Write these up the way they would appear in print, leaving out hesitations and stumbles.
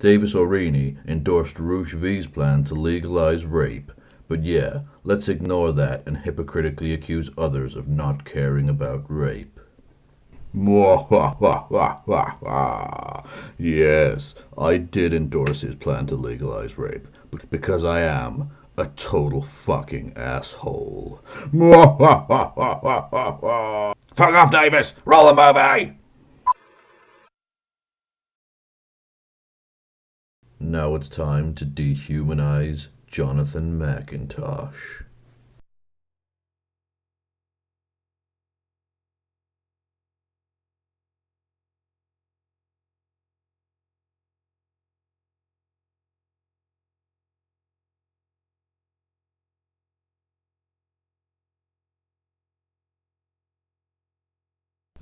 Davis Aurini endorsed Rouge V's plan to legalize rape, but yeah, let's ignore that and hypocritically accuse others of not caring about rape. Yes, I did endorse his plan to legalize rape, because I am a total fucking asshole. Fuck off, Davis! Roll the movie! Now it's time to dehumanize Jonathan McIntosh.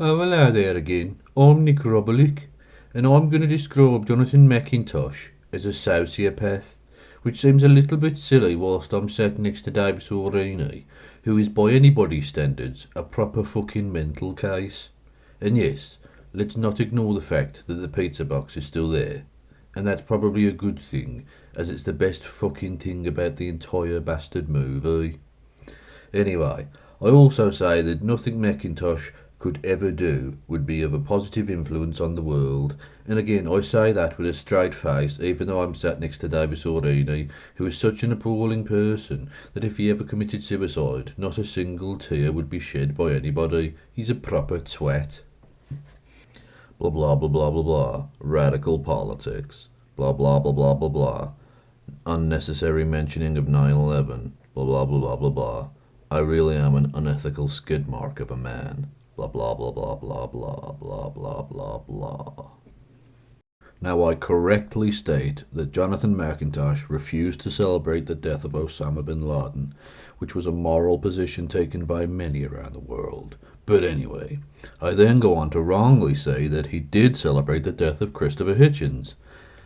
Oh, hello there again. I'm Nick Robulik, and I'm going to describe Jonathan McIntosh as a sociopath, which seems a little bit silly whilst I'm sat next to Davis Aurini, who is by anybody's standards a proper fucking mental case. And yes, let's not ignore the fact that the pizza box is still there, and that's probably a good thing, as it's the best fucking thing about the entire bastard movie. Anyway, I also say that nothing McIntosh could ever do would be of a positive influence on the world, and again I say that with a straight face, even though I'm sat next to Davis Aurini, who is such an appalling person that if he ever committed suicide, not a single tear would be shed by anybody. He's a proper twat. Blah blah blah blah blah blah. Radical politics. Blah blah blah blah blah blah. Unnecessary mentioning of 9/11. Blah blah blah blah blah blah. I really am an unethical skid mark of a man. Blah blah blah blah blah blah blah blah blah blah. Now I correctly state that Jonathan McIntosh refused to celebrate the death of Osama bin Laden, which was a moral position taken by many around the world. But anyway, I then go on to wrongly say that he did celebrate the death of Christopher Hitchens.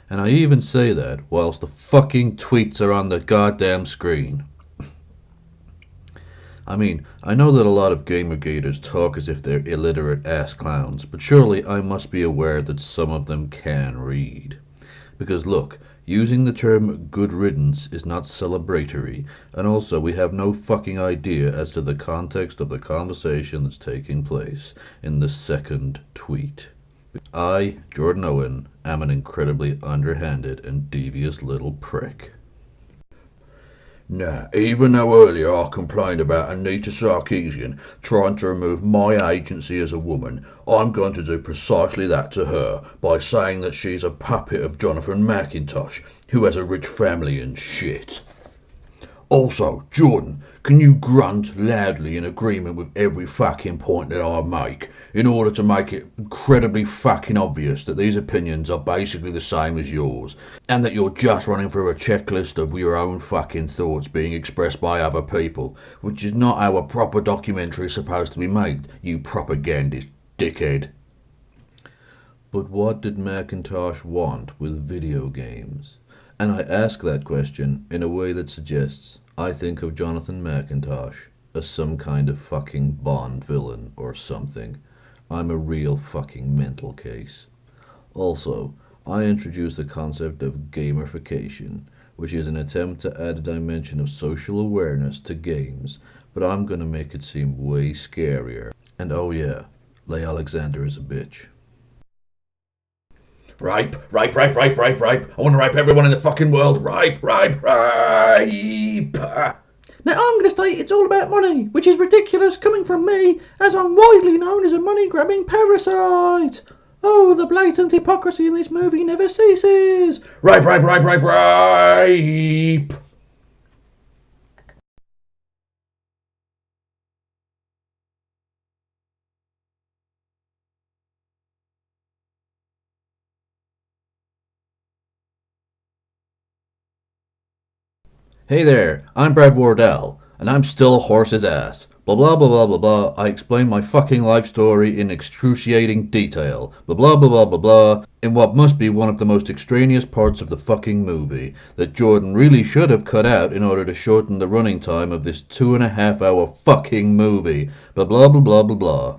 And I even say that whilst the fucking tweets are on the goddamn screen. I mean, I know that a lot of Gamergaters talk as if they're illiterate ass clowns, but surely I must be aware that some of them can read. Because look, using the term good riddance is not celebratory, and also we have no fucking idea as to the context of the conversation that's taking place in the second tweet. I, Jordan Owen, am an incredibly underhanded and devious little prick. Now, even though earlier I complained about Anita Sarkeesian trying to remove my agency as a woman, I'm going to do precisely that to her by saying that she's a puppet of Jonathan McIntosh, who has a rich family and shit. Also, Jordan, can you grunt loudly in agreement with every fucking point that I make, in order to make it incredibly fucking obvious that these opinions are basically the same as yours, and that you're just running through a checklist of your own fucking thoughts being expressed by other people, which is not how a proper documentary is supposed to be made, you propagandist dickhead. But what did McIntosh want with video games? And I ask that question in a way that suggests I think of Jonathan McIntosh as some kind of fucking Bond villain or something. I'm a real fucking mental case. Also, I introduced the concept of gamification, which is an attempt to add a dimension of social awareness to games, but I'm gonna make it seem way scarier. And oh yeah, Leigh Alexander is a bitch. Rape, rape, rape, rape, rape, rape. I want to rape everyone in the fucking world. Rape, rape, rape. Now I'm going to state it's all about money, which is ridiculous coming from me, as I'm widely known as a money-grabbing parasite. Oh, the blatant hypocrisy in this movie never ceases. Rape, rape, rape, rape, rape. Hey there, I'm Brad Wardell, and I'm still a horse's ass. Blah blah blah blah blah blah. I explain my fucking life story in excruciating detail. Blah blah blah blah blah blah. In what must be one of the most extraneous parts of the fucking movie that Jordan really should have cut out in order to shorten the running time of this 2.5 hour fucking movie. Blah blah blah blah blah blah.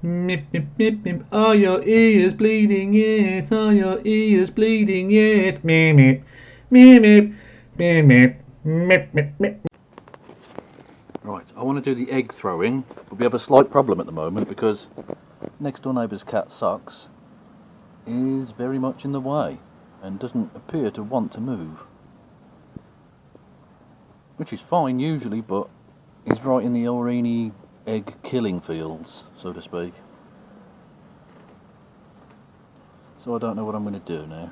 Mip, mip, mip, mip. Are your ears bleeding yet? Are your ears bleeding yet? Mip, mip, mip, mip, mip, mip, mip, mip, mip. Right, I want to do the egg throwing, but we have a slight problem at the moment because next door neighbour's cat Sucks is very much in the way and doesn't appear to want to move. Which is fine usually, but he's right in the Aurini egg killing fields, so to speak. So I don't know what I'm going to do now.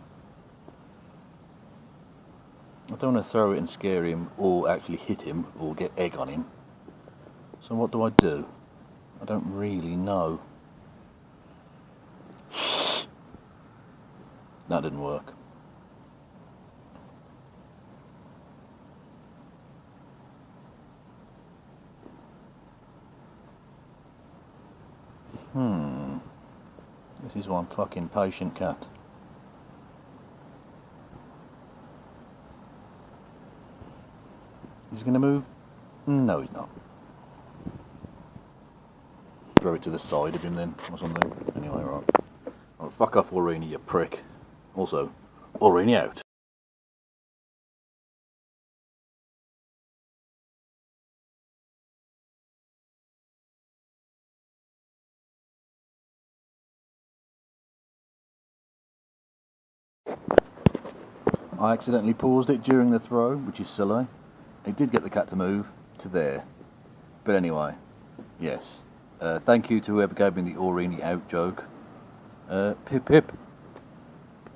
I don't want to throw it and scare him or actually hit him or get egg on him. So what do? I don't really know. That didn't work. This is one fucking patient cat. Is he gonna move? No, he's not. Throw it to the side of him then, or something. Anyway, right. Oh, fuck off, Aurini, you prick. Also, Aurini out. I accidentally paused it during the throw, which is silly. It did get the cat to move to there. But anyway, yes. Thank you to whoever gave me the Aurini out joke. Pip pip.